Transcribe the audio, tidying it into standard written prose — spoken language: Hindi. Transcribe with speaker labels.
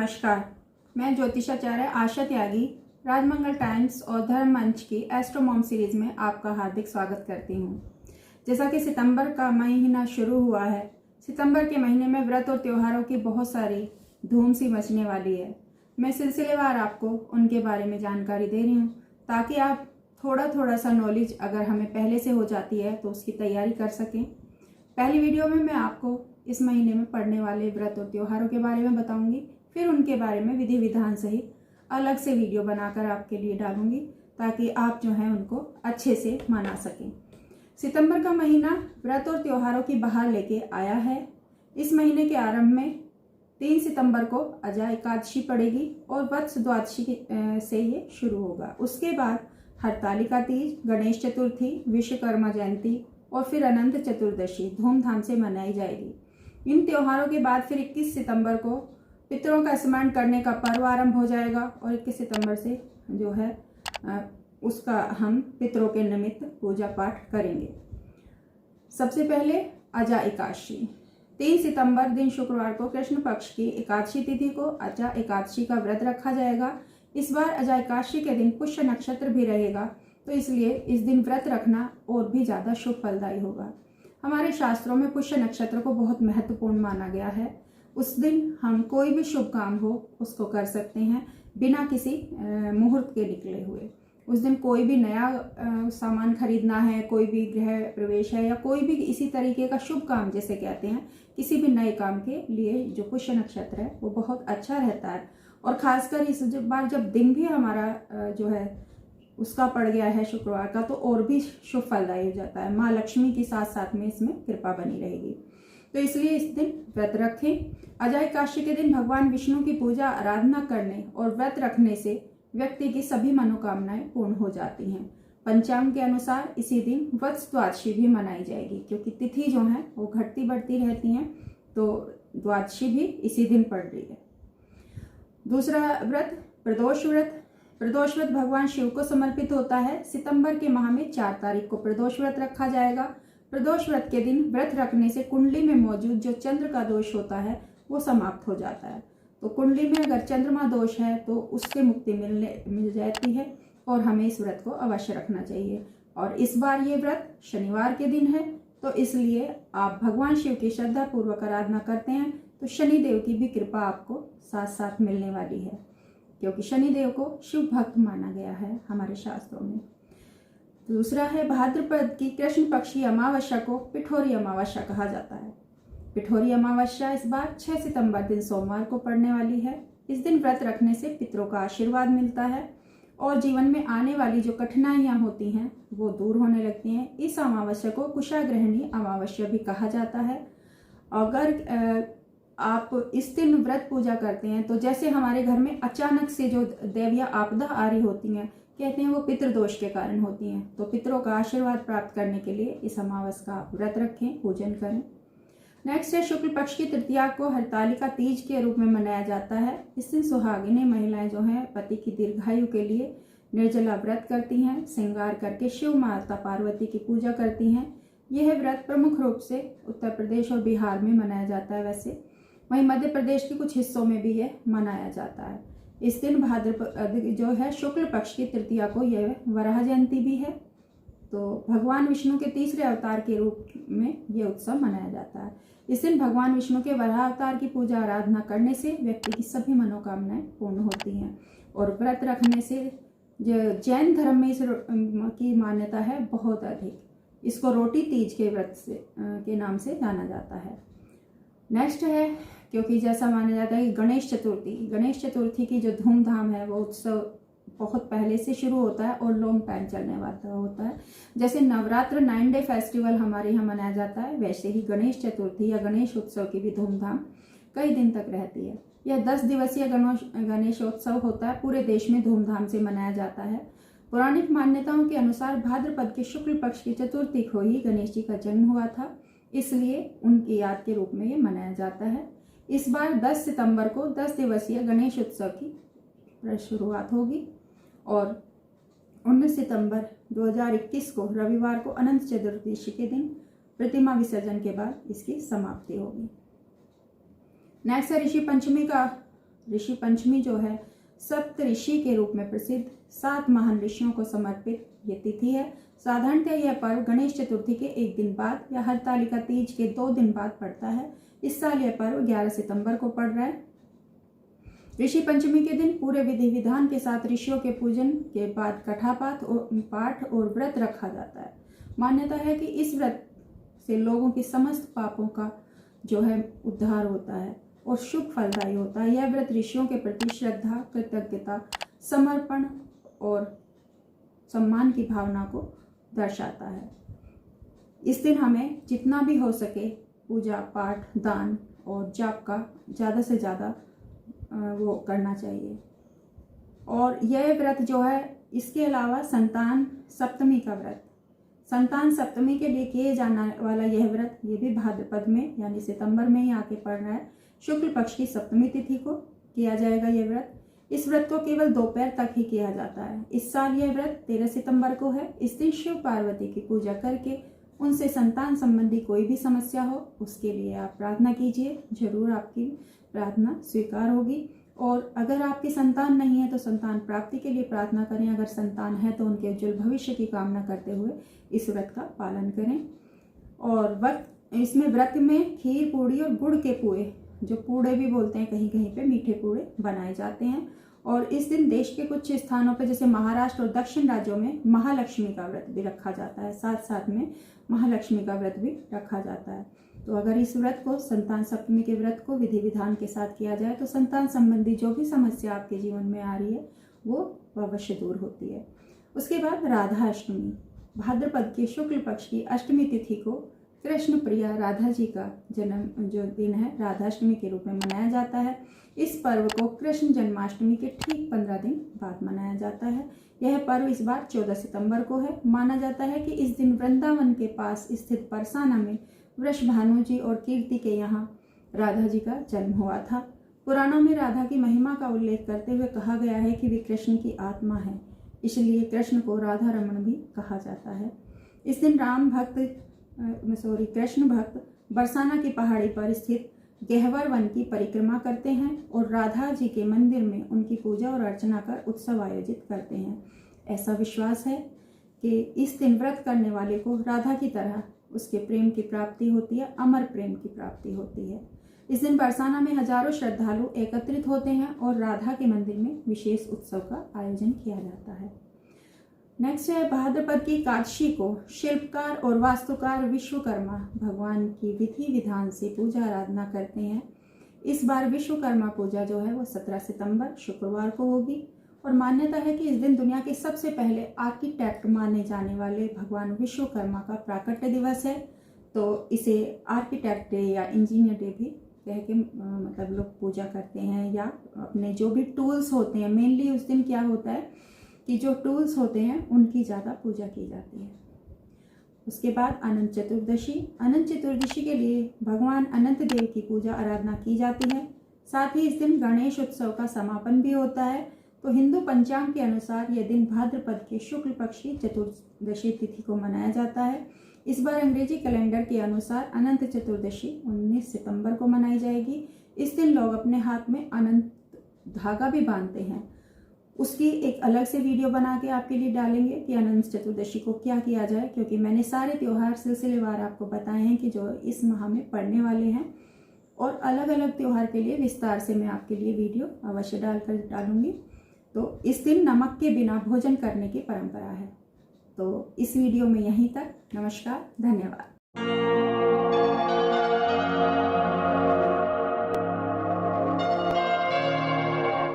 Speaker 1: नमस्कार, मैं ज्योतिषाचार्य आशा त्यागी राजमंगल टाइम्स और धर्म मंच की एस्ट्रो मॉम सीरीज में आपका हार्दिक स्वागत करती हूँ। जैसा कि सितंबर का महीना शुरू हुआ है, सितंबर के महीने में व्रत और त्योहारों की बहुत सारी धूम सी मचने वाली है। मैं सिलसिलेवार आपको उनके बारे में जानकारी दे रही हूँ ताकि आप थोड़ा सा नॉलेज अगर हमें पहले से हो जाती है तो उसकी तैयारी कर सकें। पहली वीडियो में मैं आपको इस महीने में पड़ने वाले व्रत और त्योहारों के बारे में बताऊंगी, फिर उनके बारे में विधि विधान सहित अलग से वीडियो बनाकर आपके लिए डालूंगी ताकि आप जो है उनको अच्छे से मना सकें। सितंबर का महीना व्रत और त्योहारों की बहार लेके आया है। इस महीने के आरंभ में 3 सितंबर को अजा एकादशी पड़ेगी और वत्स द्वादशी से ये शुरू होगा। उसके बाद हरतालिका तीज, गणेश चतुर्थी, विश्वकर्मा जयंती और फिर अनंत चतुर्दशी धूमधाम से मनाई जाएगी। इन त्योहारों के बाद फिर 21 सितंबर को पितरों का स्मरण करने का पर्व आरंभ हो जाएगा और 21 सितंबर से जो है उसका हम पितरों के निमित्त पूजा पाठ करेंगे। सबसे पहले अजा एकादशी 3 सितंबर दिन शुक्रवार को कृष्ण पक्ष की एकादशी तिथि को अजा एकादशी का व्रत रखा जाएगा। इस बार अजा एकादशी के दिन पुष्य नक्षत्र भी रहेगा, तो इसलिए इस दिन व्रत रखना और भी ज़्यादा शुभ फलदायी होगा। हमारे शास्त्रों में पुष्य नक्षत्र को बहुत महत्वपूर्ण माना गया है। उस दिन हम कोई भी शुभ काम हो उसको कर सकते हैं बिना किसी मुहूर्त के निकले हुए। उस दिन कोई भी नया सामान खरीदना है, कोई भी गृह प्रवेश है या कोई भी इसी तरीके का शुभ काम जैसे कहते हैं, किसी भी नए काम के लिए जो पुष्य नक्षत्र है वो बहुत अच्छा रहता है। और खासकर इस बार जब दिन भी हमारा जो है उसका पड़ गया है शुक्रवार का, तो और भी शुभ फलदायी हो जाता है। माँ लक्ष्मी के साथ साथ में इसमें कृपा बनी रहेगी, तो इसलिए इस दिन व्रत रखें। अजा एकादशी के दिन भगवान विष्णु की पूजा आराधना करने और व्रत रखने से व्यक्ति की सभी मनोकामनाएं पूर्ण हो जाती हैं। पंचांग के अनुसार इसी दिन वत्स द्वादशी भी मनाई जाएगी, क्योंकि तिथि जो है वो घटती बढ़ती रहती हैं, तो द्वादशी भी इसी दिन पड़ रही है। दूसरा व्रत प्रदोष व्रत। प्रदोष व्रत भगवान शिव को समर्पित होता है। सितंबर के माह में 4 तारीख को प्रदोष व्रत रखा जाएगा। प्रदोष व्रत के दिन व्रत रखने से कुंडली में मौजूद जो चंद्र का दोष होता है वो समाप्त हो जाता है। तो कुंडली में अगर चंद्रमा दोष है तो उससे मुक्ति मिल जाती है और हमें इस व्रत को अवश्य रखना चाहिए। और इस बार ये व्रत शनिवार के दिन है, तो इसलिए आप भगवान शिव की श्रद्धा पूर्वक आराधना करते हैं तो शनिदेव की भी कृपा आपको साथ साथ मिलने वाली है, क्योंकि शनिदेव को शिव भक्त माना गया है हमारे शास्त्रों में। दूसरा है भाद्रपद की कृष्ण पक्ष की अमावस्या को पिठोरी अमावस्या कहा जाता है। पिठोरी अमावस्या इस बार 6 सितंबर दिन सोमवार को पड़ने वाली है। इस दिन व्रत रखने से पितरों का आशीर्वाद मिलता है और जीवन में आने वाली जो कठिनाइयां होती हैं वो दूर होने लगती हैं। इस अमावस्या को कुशाग्रहणी अमावस्या भी कहा जाता है। अगर आप इस दिन व्रत पूजा करते हैं तो जैसे हमारे घर में अचानक से जो दैवीय आपदा आ रही होती हैं, कहते हैं वो पितृदोष के कारण होती हैं, तो पितरों का आशीर्वाद प्राप्त करने के लिए इस अमावस्या का आप व्रत रखें, पूजन करें। नेक्स्ट है शुक्ल पक्ष की तृतीया को हरतालिका तीज के रूप में मनाया जाता है। इस दिन सुहागिनी महिलाएं जो हैं पति की दीर्घायु के लिए निर्जला व्रत करती हैं, श्रृंगार करके शिव माता पार्वती की पूजा करती हैं। यह व्रत प्रमुख रूप से उत्तर प्रदेश और बिहार में मनाया जाता है, वैसे वहीं मध्य प्रदेश के कुछ हिस्सों में भी यह मनाया जाता है। इस दिन भाद्रपद जो है शुक्ल पक्ष की तृतीया को यह वराह जयंती भी है, तो भगवान विष्णु के तीसरे अवतार के रूप में यह उत्सव मनाया जाता है। इस दिन भगवान विष्णु के वराह अवतार की पूजा आराधना करने से व्यक्ति की सभी मनोकामनाएं पूर्ण होती हैं। और व्रत रखने से जो जैन धर्म में इस की मान्यता है बहुत अधिक। इसको रोटी तीज के व्रत से के नाम से जाना जाता है। नेक्स्ट है, क्योंकि जैसा माना जाता है कि गणेश चतुर्थी की जो धूमधाम है वो उत्सव बहुत पहले से शुरू होता है और लॉन्ग टाइम चलने वाला होता है। जैसे नवरात्र 9 डे फेस्टिवल हमारे यहाँ मनाया जाता है, वैसे ही गणेश चतुर्थी या गणेश उत्सव की भी धूमधाम कई दिन तक रहती है। यह 10 दिवसीय गणेशोत्सव होता है, पूरे देश में धूमधाम से मनाया जाता है। पौराणिक मान्यताओं के अनुसार भाद्रपद के शुक्ल पक्ष की चतुर्थी को ही गणेश जी का जन्म हुआ था, इसलिए उनकी याद के रूप में ये मनाया जाता है। इस बार 10 सितंबर को 10 दिवसीय गणेश उत्सव की शुरुआत होगी और 19 सितंबर 2021 को रविवार को अनंत चतुर्दशी के दिन प्रतिमा विसर्जन के बाद इसकी समाप्ति होगी। नेक्स्ट है ऋषि पंचमी का ऋषि पंचमी जो है सप्त ऋषि के रूप में प्रसिद्ध 7 महान ऋषियों को समर्पित ये तिथि है। साधारणतः यह पर्व गणेश चतुर्थी के एक दिन बाद या हरतालिका तीज के 2 दिन बाद पड़ता है। इस साल यह पर्व 11 सितंबर को पड़ रहा है। ऋषि पंचमी के दिन पूरे विधि विधान के साथ ऋषियों के पूजन के बाद कथापाठ और पाठ और व्रत रखा जाता है। मान्यता है कि इस व्रत से लोगों की समस्त पापों का जो है उद्धार होता है और शुभ फलदायी होता है। यह व्रत ऋषियों के प्रति श्रद्धा, कृतज्ञता, समर्पण और सम्मान की भावना को दर्शाता है। इस दिन हमें जितना भी हो सके पूजा पाठ, दान और जाप का ज़्यादा से ज़्यादा वो करना चाहिए। और यह व्रत जो है, इसके अलावा संतान सप्तमी का व्रत, संतान सप्तमी के लिए किए जाने वाला यह व्रत, ये भी भाद्रपद में यानी सितंबर में ही आके पड़ रहा है। शुक्ल पक्ष की सप्तमी तिथि को किया जाएगा यह व्रत। इस व्रत को केवल दोपहर तक ही किया जाता है। इस साल यह व्रत 13 सितंबर को है। इस दिन शिव पार्वती की पूजा करके उनसे संतान संबंधी कोई भी समस्या हो उसके लिए आप प्रार्थना कीजिए, जरूर आपकी प्रार्थना स्वीकार होगी। और अगर आपकी संतान नहीं है तो संतान प्राप्ति के लिए प्रार्थना करें। अगर संतान है तो उनके उज्जवल भविष्य की कामना करते हुए इस व्रत का पालन करें। और इसमें व्रत में खीर, पूड़ी और गुड़ के पुए, जो पूड़े भी बोलते हैं कहीं कहीं पे, मीठे पूड़े बनाए जाते हैं। और इस दिन देश के कुछ स्थानों पर जैसे महाराष्ट्र और दक्षिण राज्यों में महालक्ष्मी का व्रत भी रखा जाता है। साथ साथ में महालक्ष्मी का व्रत भी रखा जाता है। तो अगर इस व्रत को, संतान सप्तमी के व्रत को विधि विधान के साथ किया जाए तो संतान संबंधी जो भी समस्या आपके जीवन में आ रही है वो अवश्य दूर होती है। उसके बाद राधा अष्टमी, भाद्रपद के शुक्ल पक्ष की अष्टमी तिथि को कृष्ण प्रिया राधा जी का जन्म जो दिन है राधाष्टमी के रूप में मनाया जाता है। इस पर्व को कृष्ण जन्माष्टमी के ठीक 15 दिन बाद मनाया जाता है। यह पर्व इस बार 14 सितंबर को है। माना जाता है कि इस दिन वृंदावन के पास स्थित परसाना में वृषभानु जी और कीर्ति के यहाँ राधा जी का जन्म हुआ था। पुराणों में राधा की महिमा का उल्लेख करते हुए कहा गया है कि वे कृष्ण की आत्मा है, इसलिए कृष्ण को राधा रमण भी कहा जाता है। इस दिन कृष्ण भक्त बरसाना की पहाड़ी पर स्थित गहवर वन की परिक्रमा करते हैं और राधा जी के मंदिर में उनकी पूजा और अर्चना कर उत्सव आयोजित करते हैं। ऐसा विश्वास है कि इस दिन व्रत करने वाले को राधा की तरह उसके प्रेम की प्राप्ति होती है, अमर प्रेम की प्राप्ति होती है। इस दिन बरसाना में हजारों श्रद्धालु एकत्रित होते हैं और राधा के मंदिर में विशेष उत्सव का आयोजन किया जाता है। नेक्स्ट है भाद्रपद की एकादशी को शिल्पकार और वास्तुकार विश्वकर्मा भगवान की विधि विधान से पूजा आराधना करते हैं। इस बार विश्वकर्मा पूजा जो है वो 17 सितंबर शुक्रवार को होगी और मान्यता है कि इस दिन दुनिया के सबसे पहले आर्किटेक्ट माने जाने वाले भगवान विश्वकर्मा का प्राकट्य दिवस है। तो इसे आर्किटेक्ट डे या इंजीनियर डे भी कह के मतलब लोग पूजा करते हैं, या अपने जो भी टूल्स होते हैं, मेनली उस दिन क्या होता है कि जो टूल्स होते हैं उनकी ज़्यादा पूजा की जाती है। उसके बाद अनंत चतुर्दशी, अनंत चतुर्दशी के लिए भगवान अनंत देव की पूजा आराधना की जाती है। साथ ही इस दिन गणेश उत्सव का समापन भी होता है। तो हिंदू पंचांग के अनुसार यह दिन भाद्रपद के शुक्ल पक्ष की चतुर्दशी तिथि को मनाया जाता है। इस बार अंग्रेजी कैलेंडर के अनुसार अनंत चतुर्दशी 19 सितंबर को मनाई जाएगी। इस दिन लोग अपने हाथ में अनंत धागा भी बांधते हैं। उसकी एक अलग से वीडियो बना के आपके लिए डालेंगे कि अनंत चतुर्दशी को क्या किया जाए, क्योंकि मैंने सारे त्योहार सिलसिलेवार आपको बताए हैं कि जो इस माह में पड़ने वाले हैं, और अलग अलग त्योहार के लिए विस्तार से मैं आपके लिए वीडियो अवश्य डालूंगी। तो इस दिन नमक के बिना भोजन करने की परंपरा है। तो इस वीडियो में यहीं तक। नमस्कार, धन्यवाद।